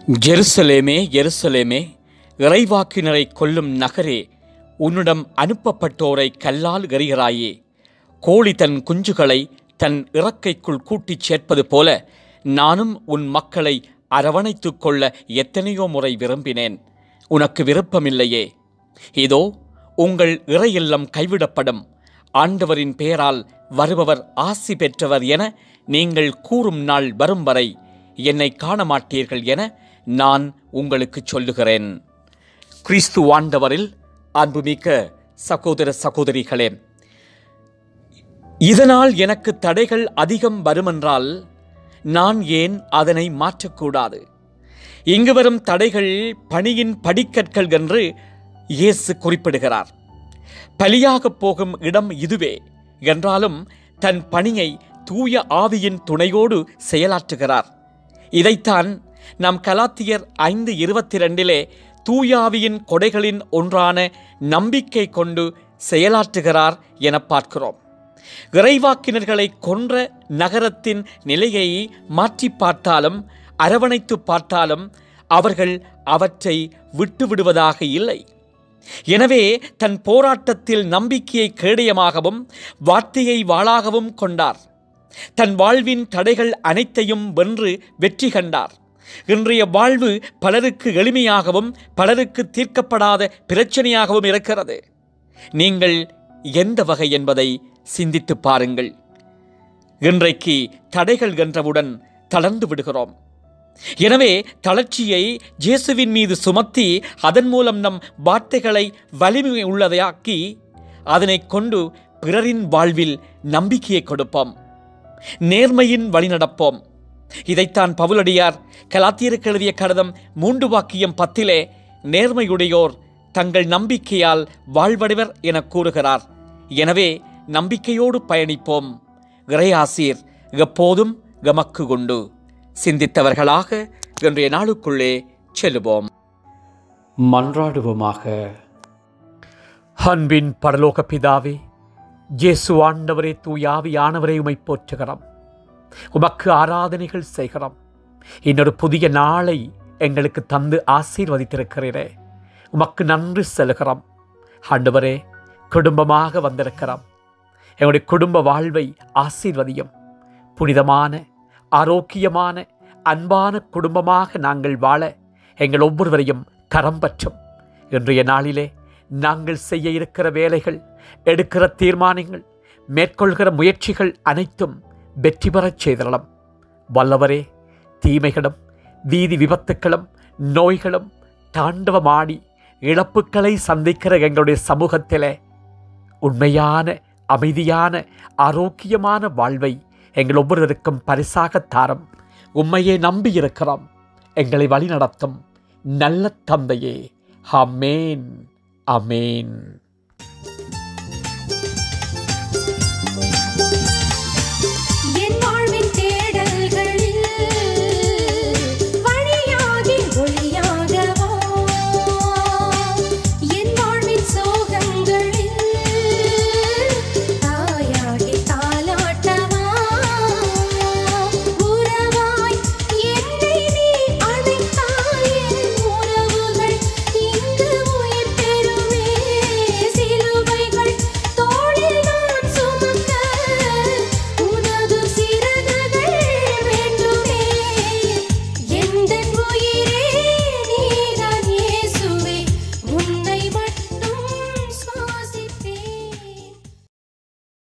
ஜெருசலேமே, எருசலேமே, இறைவாக்கினரை கொல்லும் நகரே, உன்னிடம் அனுப்பப்பட்டோரை கல்லால் எறிகிறாயே. கோழி தன் குஞ்சுகளை தன் இறக்கைக்குள் கூட்டிச் சேர்ப்பது போல நானும் உன் மக்களை அரவணைத்துக் கொள்ள எத்தனையோ முறை விரும்பினேன். உனக்கு விருப்பமில்லையே. இதோ உங்கள் இறையில்லம் கைவிடப்படும். ஆண்டவரின் பெயரால் வருபவர் ஆசி பெற்றவர் என நீங்கள் கூறும் நாள் வரும் வரை என்னை காண மாட்டீர்கள் என நான் உங்களுக்கு சொல்லுகிறேன். கிறிஸ்து ஆண்டவரில் அன்புமிக்க சகோதர சகோதரிகளே, இதனால் எனக்கு தடைகள் அதிகம் வருமென்றால் நான் ஏன் அதனை மாற்றக்கூடாது? இங்கு வரும் தடைகள் பணியின் படிக்கற்கள் என்று இயேசு குறிப்பிடுகிறார். பலியாகப் போகும் இடம் இதுவே என்றாலும் தன் பணியை தூய ஆவியின் துணையோடு செயலாற்றுகிறார். இதைத்தான் நாம் கலாத்தியர் 5:22 தூய ஆவியின் கொடைகளின் ஒன்றான நம்பிக்கை கொண்டு செயலாற்றுகிறார் என பார்க்கிறோம். இறைவாக்கினர்களை கொன்ற நகரத்தின் நிலையை மாற்றி பார்த்தாலும் அரவணைத்து பார்த்தாலும் அவர்கள் அவற்றை விட்டுவிடுவதாக இல்லை. எனவே தன் போராட்டத்தில் நம்பிக்கையை கேடயமாகவும் வார்த்தையை வாளாகவும் கொண்டார். தன் வாழ்வின் தடைகள் அனைத்தையும் வென்று வெற்றி கண்டார். இன்றைய வாழ்வு பலருக்கு எளிமையாகவும் பலருக்கு தீர்க்கப்படாத பிரச்சனையாகவும் இருக்கிறது. நீங்கள் எந்த வகை என்பதை சிந்தித்து பாருங்கள். இன்றைக்கு தடைகள் என்றவுடன் தளர்ந்து விடுகிறோம். எனவே தளர்ச்சியை இயேசுவின் மீது சுமத்தி அதன் மூலம் நம் வார்த்தைகளை வலிமை உள்ளதாக்கி அதனை கொண்டு பிறரின் வாழ்வில் நம்பிக்கையை கொடுப்போம். நேர்மையின் வழி நடப்போம். இதைத்தான் பவுலடியார் கலாத்தியருக்கு எழுதிய கடிதம் 3:10 நேர்மையுடையோர் தங்கள் நம்பிக்கையால் வாழ்வடைவர் என கூறுகிறார். எனவே நம்பிக்கையோடு பயணிப்போம். இறையாசீர் எப்போதும் எமக்கு உண்டு. சிந்தித்தவர்களாக இன்றைய நாளுக்குள்ளே செல்லுவோம். மன்றாடுவோமாக. அன்பின் பரலோக பிதாவே, இயேசு ஆண்டவரே, தூயாவியானவரே, உம்மை போற்றுகிறோம். உமக்கு ஆராதனைகள் செய்கிறோம். இன்னொரு புதிய நாளை எங்களுக்கு தந்து ஆசீர்வதித்திருக்கிறீரே, உமக்கு நன்றி செலுகிறோம். ஆண்டவரே, குடும்பமாக வந்திருக்கிறோம். எங்களுடைய குடும்ப வாழ்வை ஆசீர்வதியும். புனிதமான ஆரோக்கியமான அன்பான குடும்பமாக நாங்கள் வாழ எங்கள் ஒவ்வொருவரையும் கரம் பற்றும். இன்றைய நாளிலே நாங்கள் செய்ய இருக்கிற வேலைகள், எடுக்கிற தீர்மானங்கள், மேற்கொள்கிற முயற்சிகள் அனைத்தும் வெற்றி பெறச் செய்தரலாம். வல்லவரே, தீமைகளும் வீதி விபத்துக்களும் நோய்களும் தாண்டவமாடி இழப்புக்களை சந்திக்கிற எங்களுடைய சமூகத்திலே உண்மையான அமைதியான ஆரோக்கியமான வாழ்வை எங்கள் ஒவ்வொருவருக்கும் பரிசாக தாரும். உம்மையே நம்பியிருக்கிறோம். எங்களை வழி நடத்தும் நல்ல தந்தையே. ஆமேன், ஆமேன்.